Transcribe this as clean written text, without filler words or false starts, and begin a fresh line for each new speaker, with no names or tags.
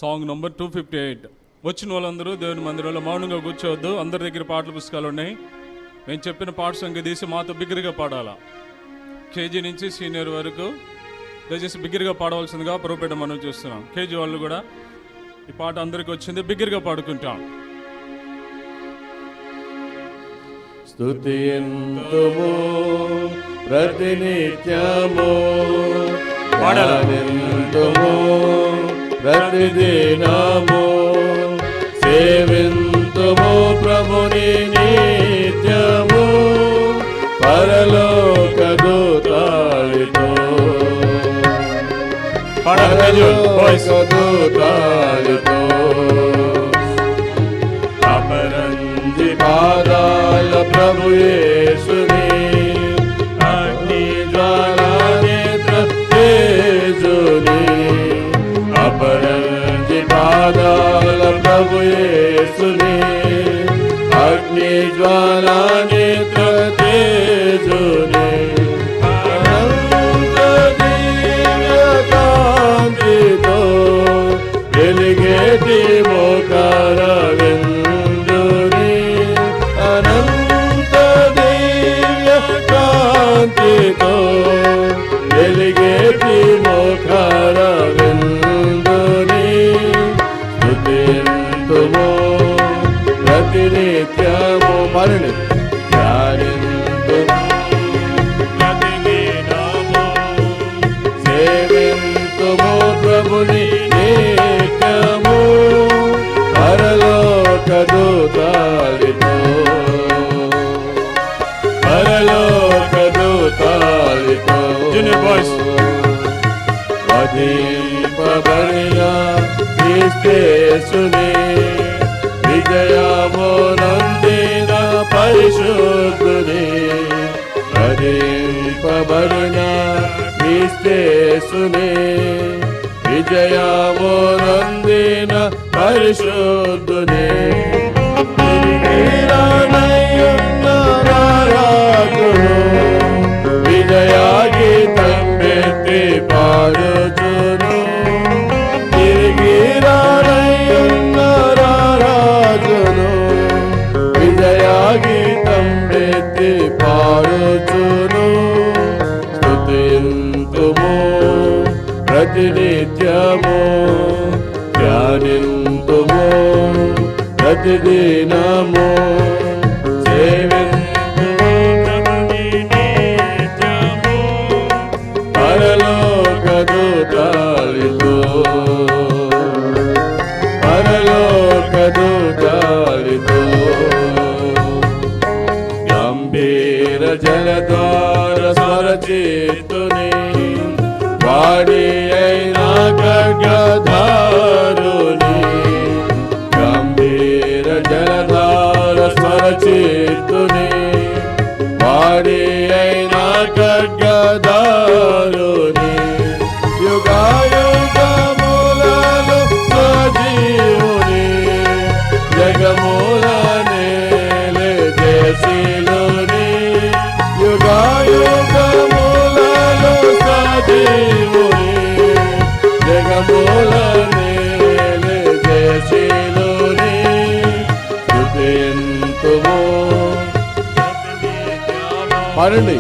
Song number 258. వచ్చిన వాళ్ళందరూ దేవుని మందిరంలో మౌనంగా కూర్చోవద్దు. అందరి దగ్గర పాటల పుస్తకాలు ఉన్నాయి. మేము చెప్పిన పాట సంఖ్య తీసి మాతో బిగ్గరగా పాడాలా. కేజీ నుంచి సీనియర్ వరకు దయచేసి బిగ్గరగా పాడవలసిందిగా పొరపేట మనం చూస్తున్నాం. కేజీ వాళ్ళు కూడా ఈ పాట అందరికి వచ్చింది, బిగ్గరగా పాడుకుంటాం.
స్తుతియంతుము ప్రతినిత్యము, పాడలంతుము ప్రతిదినము, సేవింతుము ప్రభుని నిత్యము, పరలోక దూతాలితో దూతాలితో అపరంజి పాదాల ప్రభు యేసుని, అగ్ని జ్వాలా నేత్ర తేజుని, అపరంజి పాదాల ప్రభు యేసుని, అగ్ని జ్వాలా నేత్ర తేజుని, అనంత దివ్య కాంతితో వెలిగేటి మోకార విందుని, అనంత దివ్య కాంతితో వెలిగేటి మోకార విందుని, స్తుతింతుము ప్రతినిత్యము మరణి ధ్యానింతుము ప్రతిదినము, సేవింతుము ప్రభుని నిత్యము, పరలోక దూతాలితో పరలోక దూతాలితో వధింపబడిన క్రీస్తేసుని, విజయము నొందిన పరిశుద్ధుని, వధింపబడిన క్రీస్తేసుని, విజయము నొందిన పరిశుద్ధుని, విజయాగీతం పెట్టి పాడుచును, తిరిగి రాజును విజయాగీతం పెట్టి పాడుచును, స్తుతింతుము ప్రతినిత్యము, ధ్యానింతుము ప్రతిదినము, సేవింతుము ప్రభుని నిత్యము, పరలోక దూతాలితో పరలోక దూతాలితో, గంభీర జలద్వార స్వరచిత్తుని, వాడి అయిన ఖడ్గధారుని, గంభీర జలధార స్వరచిత్తుని, వాడి అయిన ఖడ్గధారుని, యుగాయుగములలో సజీవుని, జగముల నేలే దేశిలోని, యుగాయుగములలో సజీవుని, జగముల నేలే దేశిలోని, స్తుతింతుము పాడండి.